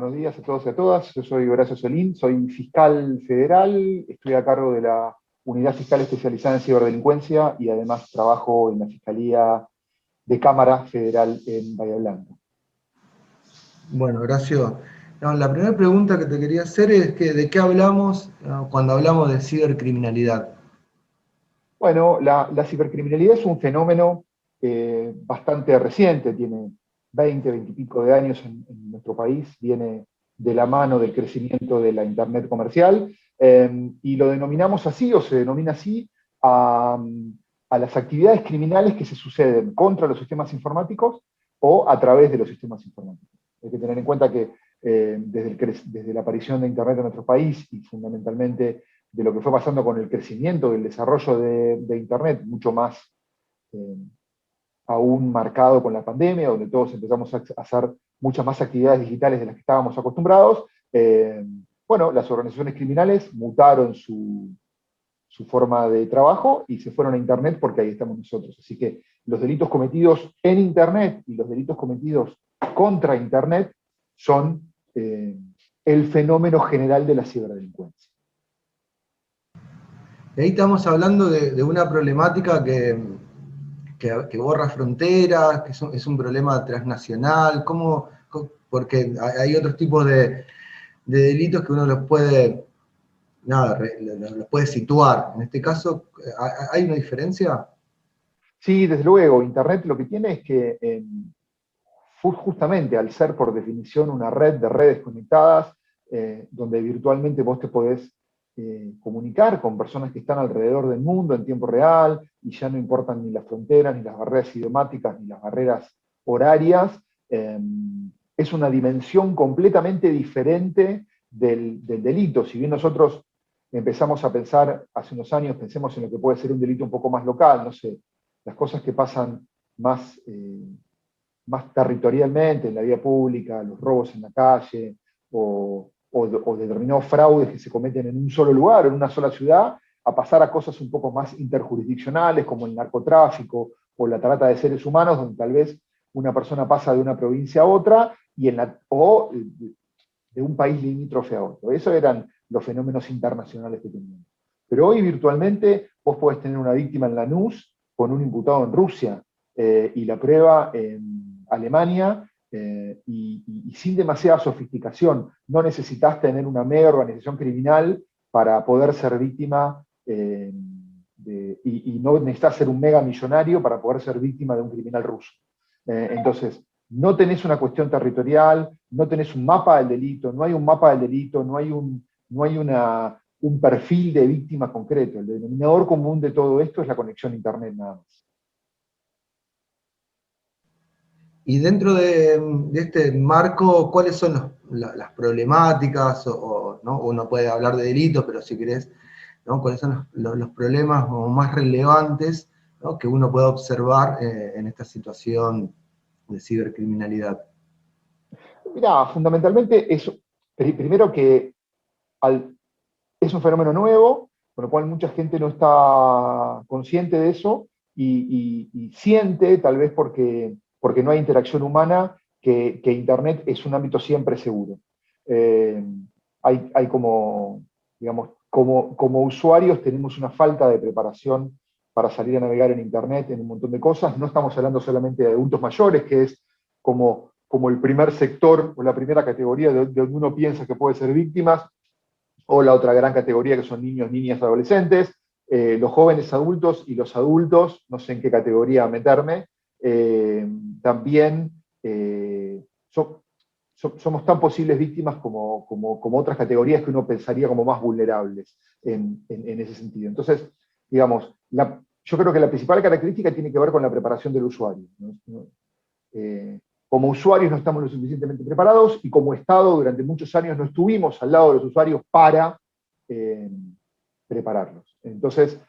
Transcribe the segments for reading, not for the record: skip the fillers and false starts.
buenos días a todos y a todas. Yo soy Horacio Solín, soy fiscal federal, estoy a cargo de la Unidad Fiscal Especializada en Ciberdelincuencia y además trabajo en la Fiscalía de Cámara Federal en Bahía Blanca. Bueno, Horacio, no, la primera pregunta que te quería hacer es que ¿de qué hablamos cuando hablamos de cibercriminalidad? Bueno, la cibercriminalidad es un fenómeno bastante reciente, tiene 20 y pico de años en nuestro país, viene de la mano del crecimiento de la Internet comercial, y lo denominamos así, o se denomina así, a, a las actividades criminales que se suceden contra los sistemas informáticos o a través de los sistemas informáticos. Hay que tener en cuenta que desde la aparición de Internet en nuestro país y fundamentalmente de lo que fue pasando con el crecimiento del desarrollo de Internet, mucho más eh, aún marcado con la pandemia, donde todos empezamos a hacer muchas más actividades digitales de las que estábamos acostumbrados. Bueno, las organizaciones criminales mutaron su forma de trabajo y se fueron a Internet porque ahí estamos nosotros. Así que los delitos cometidos en Internet y los delitos cometidos contra Internet son el fenómeno general de la ciberdelincuencia. Ahí estamos hablando de una problemática que borra fronteras, que es un problema transnacional, porque hay otros tipos de delitos que uno los puede, los puede situar. En este caso, ¿hay una diferencia? Sí, desde luego, Internet lo que tiene es que justamente al ser por definición una red de redes conectadas, donde virtualmente vos te podés comunicar con personas que están alrededor del mundo en tiempo real, y ya no importan ni las fronteras, ni las barreras idiomáticas, ni las barreras horarias, es una dimensión completamente diferente del delito. Si bien nosotros empezamos a pensar hace unos años, pensemos en lo que puede ser un delito un poco más local, no sé, las cosas que pasan más territorialmente en la vía pública, los robos en la calle, o determinados fraudes que se cometen en un solo lugar, en una sola ciudad, a pasar a cosas un poco más interjurisdiccionales, como el narcotráfico o la trata de seres humanos, donde tal vez una persona pasa de una provincia a otra, o de un país limítrofe a otro. Esos eran los fenómenos internacionales que teníamos. Pero hoy virtualmente vos podés tener una víctima en Lanús con un imputado en Rusia, y la prueba en Alemania, y sin demasiada sofisticación. No necesitas tener una mega organización criminal para poder ser víctima, y no necesitas ser un mega millonario para poder ser víctima de un criminal ruso. Entonces, no tenés una cuestión territorial, no tenés un mapa del delito, no hay un mapa del delito, no hay un perfil de víctima concreto. El denominador común de todo esto es la conexión a Internet nada más. Y dentro de este marco, ¿cuáles son las problemáticas? ¿No? Uno puede hablar de delitos, pero si querés, ¿no? ¿Cuáles son los problemas más relevantes, ¿no? que uno puede observar en esta situación de cibercriminalidad? Mirá, fundamentalmente es, primero que es un fenómeno nuevo, con lo cual mucha gente no está consciente de eso, y siente, tal vez porque no hay interacción humana, que Internet es un ámbito siempre seguro. Eh, hay como, digamos, como usuarios tenemos una falta de preparación para salir a navegar en Internet en un montón de cosas. No estamos hablando solamente de adultos mayores, que es como el primer sector o la primera categoría de donde uno piensa que puede ser víctimas, o la otra gran categoría que son niños, niñas, adolescentes, los jóvenes adultos y los adultos, no sé en qué categoría meterme, también somos tan posibles víctimas como otras categorías que uno pensaría como más vulnerables en ese sentido. Entonces, digamos, yo creo que la principal característica tiene que ver con la preparación del usuario, ¿no? Como usuarios no estamos lo suficientemente preparados, y como Estado durante muchos años no estuvimos al lado de los usuarios para prepararlos. Entonces,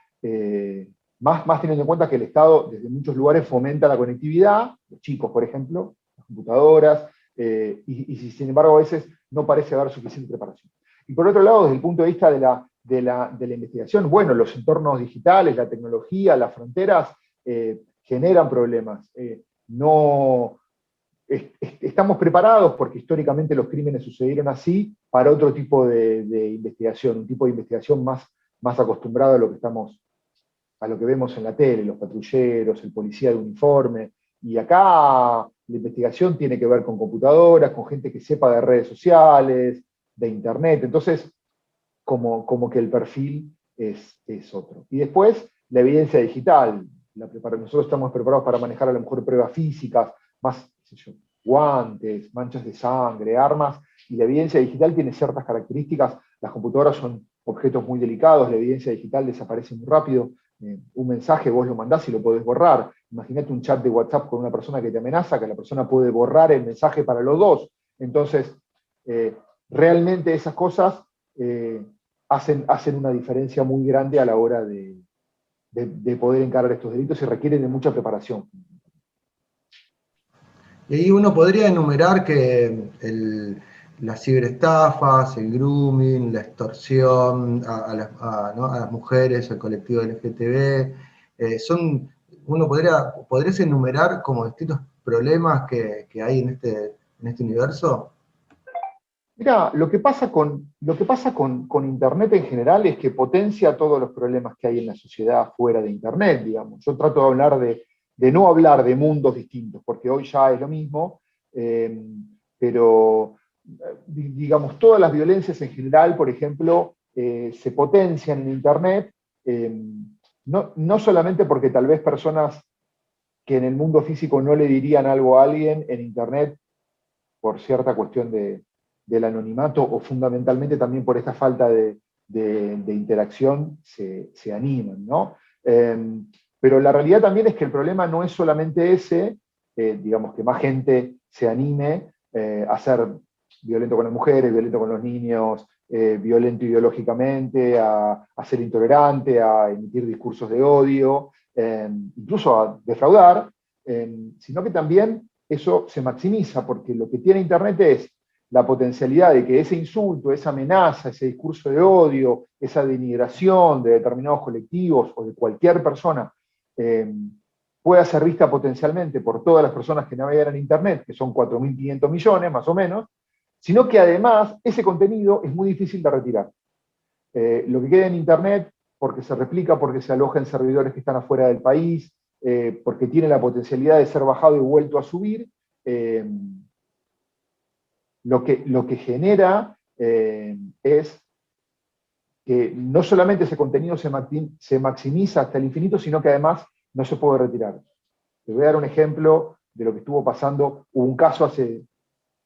más teniendo en cuenta que el Estado desde muchos lugares fomenta la conectividad, los chicos, por ejemplo, las computadoras, y sin embargo a veces no parece haber suficiente preparación. Y por otro lado, desde el punto de vista de la investigación, bueno, los entornos digitales, la tecnología, las fronteras generan problemas. No, estamos preparados, porque históricamente los crímenes sucedieron así, para otro tipo de investigación, un tipo de investigación más acostumbrado a lo que vemos en la tele, los patrulleros, el policía de uniforme, y acá la investigación tiene que ver con computadoras, con gente que sepa de redes sociales, de internet, entonces como que el perfil es otro. Y después, la evidencia digital. Nosotros estamos preparados para manejar a lo mejor pruebas físicas, más, qué sé yo, guantes, manchas de sangre, armas, y la evidencia digital tiene ciertas características. Las computadoras son objetos muy delicados, la evidencia digital desaparece muy rápido. Un mensaje vos lo mandás y lo podés borrar. Imagínate un chat de WhatsApp con una persona que te amenaza, que la persona puede borrar el mensaje para los dos. Entonces, realmente esas cosas hacen una diferencia muy grande a la hora de poder encarar estos delitos y requieren de mucha preparación. Y ahí uno podría enumerar que las ciberestafas, el grooming, la extorsión ¿no? a las mujeres, al colectivo LGTB, uno podrías enumerar como distintos problemas que hay en este universo. Mirá, lo que pasa con Internet en general es que potencia todos los problemas que hay en la sociedad fuera de Internet, digamos. Yo trato de hablar de no hablar de mundos distintos, porque hoy ya es lo mismo, pero digamos, todas las violencias en general, por ejemplo, se potencian en Internet, no solamente porque tal vez personas que en el mundo físico no le dirían algo a alguien, en Internet por cierta cuestión del anonimato o fundamentalmente también por esta falta de interacción se animan, ¿no? Pero la realidad también es que el problema no es solamente ese, digamos que más gente se anime a ser violento con las mujeres, violento con los niños, violento ideológicamente, a ser intolerante, a emitir discursos de odio, incluso a defraudar, sino que también eso se maximiza, porque lo que tiene Internet es la potencialidad de que ese insulto, esa amenaza, ese discurso de odio, esa denigración de determinados colectivos o de cualquier persona, pueda ser vista potencialmente por todas las personas que navegan en Internet, que son 4.500 millones más o menos, sino que además ese contenido es muy difícil de retirar. Lo que queda en Internet, porque se replica, porque se aloja en servidores que están afuera del país, porque tiene la potencialidad de ser bajado y vuelto a subir, lo que genera es que no solamente ese contenido se maximiza hasta el infinito, sino que además no se puede retirar. Te voy a dar un ejemplo de lo que estuvo pasando. Hubo un caso hace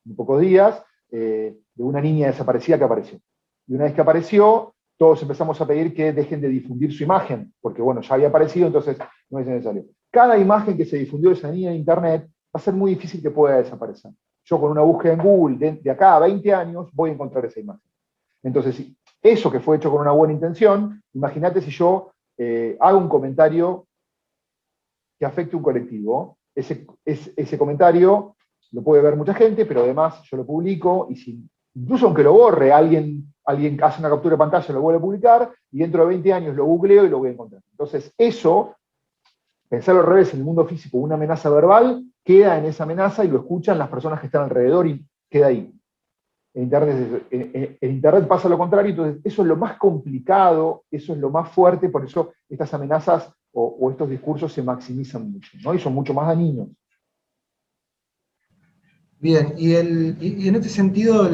un pocos días de una niña desaparecida que apareció. Y una vez que apareció, todos empezamos a pedir que dejen de difundir su imagen, porque bueno, ya había aparecido, entonces no es necesario. Cada imagen que se difundió de esa niña en Internet va a ser muy difícil que pueda desaparecer. Yo con una búsqueda en Google de acá a 20 años voy a encontrar esa imagen. Entonces, si eso que fue hecho con una buena intención, imagínate si yo hago un comentario que afecte a un colectivo. Ese comentario lo puede ver mucha gente, pero además yo lo publico y incluso aunque lo borre, alguien hace una captura de pantalla, lo vuelve a publicar y dentro de 20 años lo googleo y lo voy a encontrar. Entonces, eso, pensarlo al revés, en el mundo físico, una amenaza verbal, queda en esa amenaza y lo escuchan las personas que están alrededor y queda ahí. En Internet pasa lo contrario, entonces eso es lo más complicado, eso es lo más fuerte, por eso estas amenazas o estos discursos se maximizan mucho, ¿no? Y son mucho más dañinos. Bien, y en este sentido,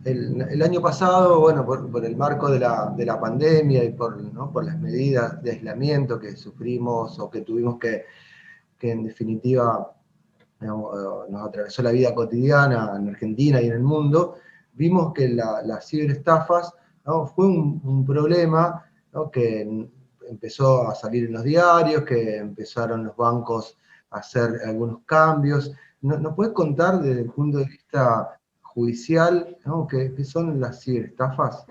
el año pasado, bueno, por el marco de la pandemia y por las medidas de aislamiento que sufrimos o que tuvimos que en definitiva nos atravesó la vida cotidiana en Argentina y en el mundo, vimos que las ciberestafas, ¿no? Fue un problema, ¿no? Que empezó a salir en los diarios, que empezaron los bancos a hacer algunos cambios. ¿Nos puedes contar desde el punto de vista judicial, ¿no? ¿Qué son las ciberestafas?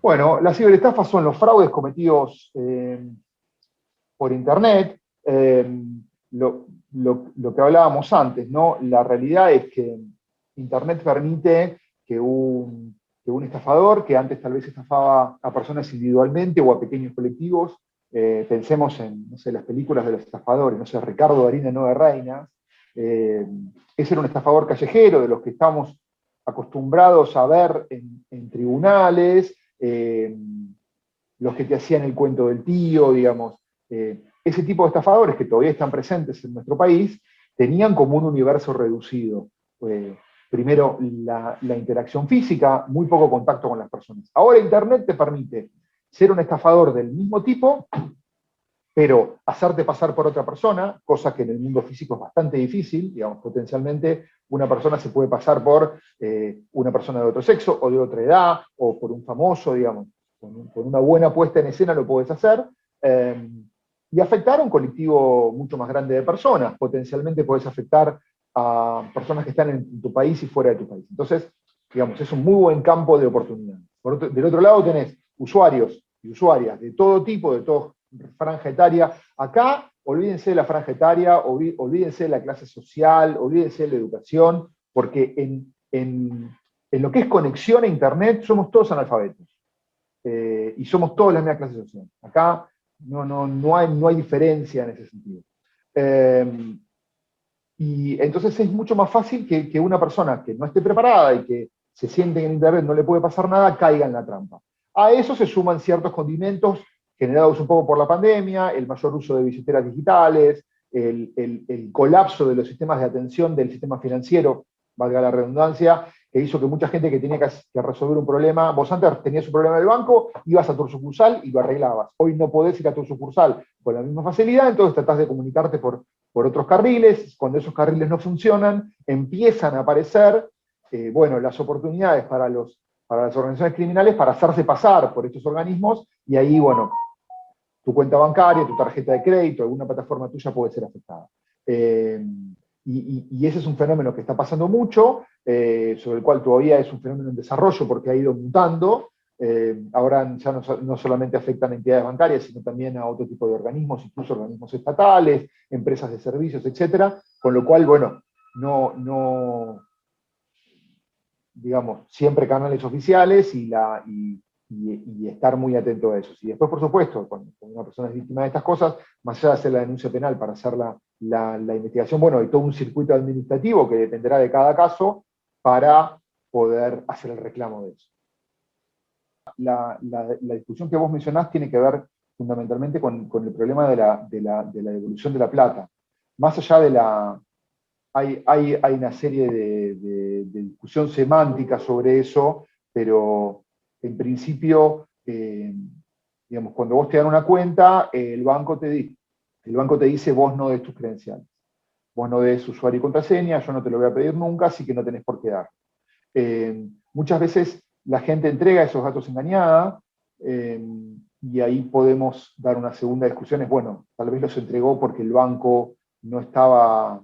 Bueno, las ciberestafas son los fraudes cometidos por Internet. Lo que hablábamos antes, ¿no? La realidad es que Internet permite que un estafador, que antes tal vez estafaba a personas individualmente o a pequeños colectivos, pensemos en, no sé, las películas de los estafadores, no sé, Ricardo Darín en Nueve Reinas. Ese era un estafador callejero, de los que estamos acostumbrados a ver en tribunales, los que te hacían el cuento del tío, digamos. Ese tipo de estafadores que todavía están presentes en nuestro país, tenían como un universo reducido. Primero, la interacción física, muy poco contacto con las personas. Ahora Internet te permite ser un estafador del mismo tipo, pero hacerte pasar por otra persona, cosa que en el mundo físico es bastante difícil. Digamos, potencialmente una persona se puede pasar por una persona de otro sexo o de otra edad, o por un famoso, digamos. Con una buena puesta en escena lo puedes hacer. Y afectar a un colectivo mucho más grande de personas. Potencialmente puedes afectar a personas que están en tu país y fuera de tu país. Entonces, digamos, es un muy buen campo de oportunidades. Del otro lado tenés usuarios y usuarias de todo tipo, de toda franja etaria. Acá, olvídense de la franja etaria, olvídense de la clase social, olvídense de la educación, porque en lo que es conexión a Internet somos todos analfabetos. Y somos todos la misma clase social. Acá no hay diferencia en ese sentido. Y entonces es mucho más fácil que una persona que no esté preparada y que se siente que en Internet no le puede pasar nada, caiga en la trampa. A eso se suman ciertos condimentos generados un poco por la pandemia, el mayor uso de billeteras digitales, el colapso de los sistemas de atención del sistema financiero, valga la redundancia, que hizo que mucha gente que tenía que resolver un problema, vos antes tenías un problema del banco, ibas a tu sucursal y lo arreglabas. Hoy no podés ir a tu sucursal con la misma facilidad, entonces tratás de comunicarte por otros carriles. Cuando esos carriles no funcionan, empiezan a aparecer las oportunidades para las organizaciones criminales para hacerse pasar por estos organismos, y ahí, tu cuenta bancaria, tu tarjeta de crédito, alguna plataforma tuya puede ser afectada. Y ese es un fenómeno que está pasando mucho, sobre el cual todavía es un fenómeno en desarrollo porque ha ido mutando. Ahora ya no solamente afectan a entidades bancarias, sino también a otro tipo de organismos, incluso organismos estatales, empresas de servicios, etcétera, con lo cual, digamos, siempre canales oficiales y estar muy atento a eso. Y después, por supuesto, cuando una persona es víctima de estas cosas, más allá de hacer la denuncia penal para hacer la investigación, hay todo un circuito administrativo que dependerá de cada caso para poder hacer el reclamo de eso. La discusión que vos mencionás tiene que ver fundamentalmente con el problema de la devolución de la plata. Más allá de hay una serie de discusión semántica sobre eso, pero en principio, digamos, cuando vos te dan una cuenta, el banco te dice: vos no des tus credenciales, vos no des usuario y contraseña, yo no te lo voy a pedir nunca, así que no tenés por qué dar. Muchas veces la gente entrega esos datos engañada, y ahí podemos dar una segunda discusión, es, tal vez los entregó porque el banco no estaba,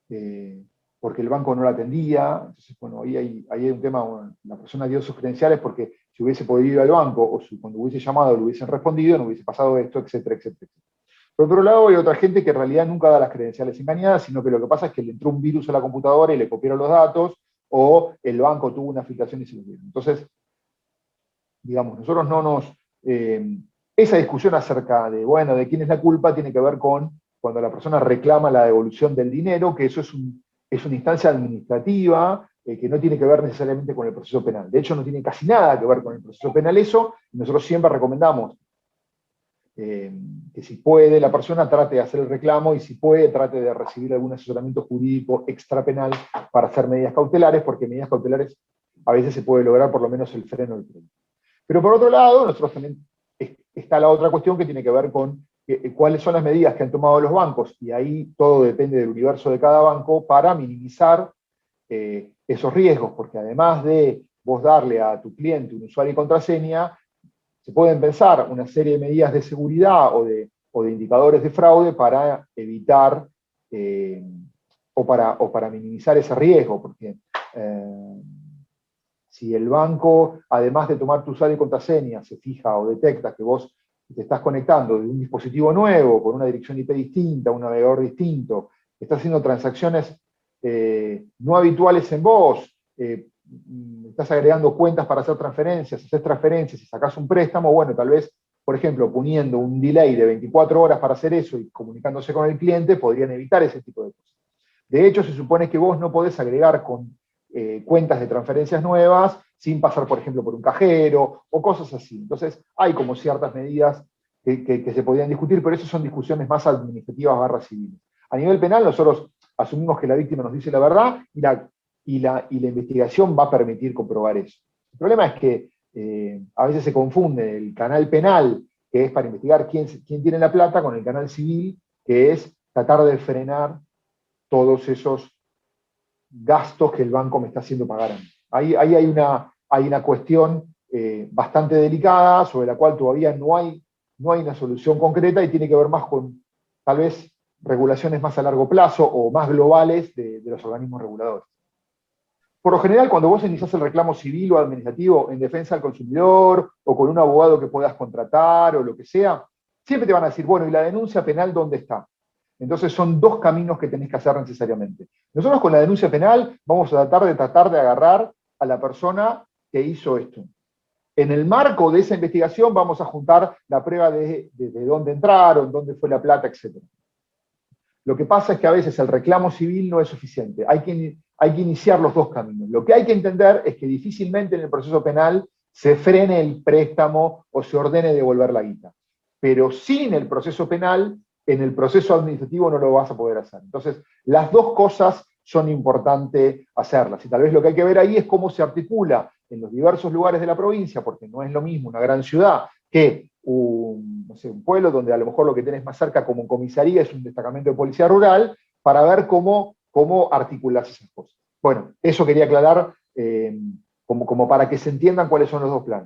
porque el banco no la atendía. Entonces, ahí hay un tema, la persona dio sus credenciales porque si hubiese podido ir al banco, o cuando hubiese llamado le hubiesen respondido, no hubiese pasado esto, etcétera, etcétera, etcétera. Por otro lado, hay otra gente que en realidad nunca da las credenciales engañadas, sino que lo que pasa es que le entró un virus a la computadora y le copiaron los datos, o el banco tuvo una filtración y se los dieron. Entonces, digamos, nosotros no nos... esa discusión acerca de quién es la culpa tiene que ver con cuando la persona reclama la devolución del dinero, que eso es una instancia administrativa, que no tiene que ver necesariamente con el proceso penal. De hecho, no tiene casi nada que ver con el proceso penal eso, y nosotros siempre recomendamos que si puede la persona trate de hacer el reclamo, y si puede trate de recibir algún asesoramiento jurídico extrapenal para hacer medidas cautelares, porque medidas cautelares a veces se puede lograr por lo menos el freno del problema. Pero por otro lado, nosotros también está la otra cuestión que tiene que ver con cuáles son las medidas que han tomado los bancos, y ahí todo depende del universo de cada banco para minimizar esos riesgos, porque además de vos darle a tu cliente un usuario y contraseña, se pueden pensar una serie de medidas de seguridad o de indicadores de fraude para evitar o para minimizar ese riesgo, porque si el banco, además de tomar tu usuario y contraseña, se fija o detecta que vos te estás conectando de un dispositivo nuevo, con una dirección IP distinta, un navegador distinto, estás haciendo transacciones no habituales en vos, estás agregando cuentas para hacer transferencias, haces transferencias y sacás un préstamo, tal vez por ejemplo, poniendo un delay de 24 horas para hacer eso y comunicándose con el cliente, podrían evitar ese tipo de cosas. De hecho, se supone que vos no podés agregar con cuentas de transferencias nuevas sin pasar, por ejemplo, por un cajero o cosas así. Entonces, hay como ciertas medidas que se podían discutir, pero esas son discusiones más administrativas / civiles. A nivel penal, nosotros asumimos que la víctima nos dice la verdad y la investigación va a permitir comprobar eso. El problema es que a veces se confunde el canal penal, que es para investigar quién tiene la plata, con el canal civil, que es tratar de frenar todos esos gastos que el banco me está haciendo pagar a mí. Ahí hay una cuestión bastante delicada, sobre la cual todavía no hay una solución concreta y tiene que ver más con, tal vez, regulaciones más a largo plazo o más globales de los organismos reguladores. Por lo general, cuando vos iniciás el reclamo civil o administrativo en defensa del consumidor o con un abogado que puedas contratar o lo que sea, siempre te van a decir, bueno, ¿y la denuncia penal dónde está? Entonces son dos caminos que tenés que hacer necesariamente. Nosotros con la denuncia penal vamos a tratar de agarrar a la persona que hizo esto. En el marco de esa investigación vamos a juntar la prueba de dónde entraron, dónde fue la plata, etc. Lo que pasa es que a veces el reclamo civil no es suficiente. Hay que iniciar los dos caminos. Lo que hay que entender es que difícilmente en el proceso penal se frene el préstamo o se ordene devolver la guita. Pero sin el proceso penal, en el proceso administrativo no lo vas a poder hacer. Entonces, las dos cosas son importantes hacerlas. Y tal vez lo que hay que ver ahí es cómo se articula en los diversos lugares de la provincia, porque no es lo mismo una gran ciudad que un pueblo donde a lo mejor lo que tenés más cerca como comisaría es un destacamento de policía rural, para ver cómo articulas esas cosas. Bueno, eso quería aclarar como para que se entiendan cuáles son los dos planes.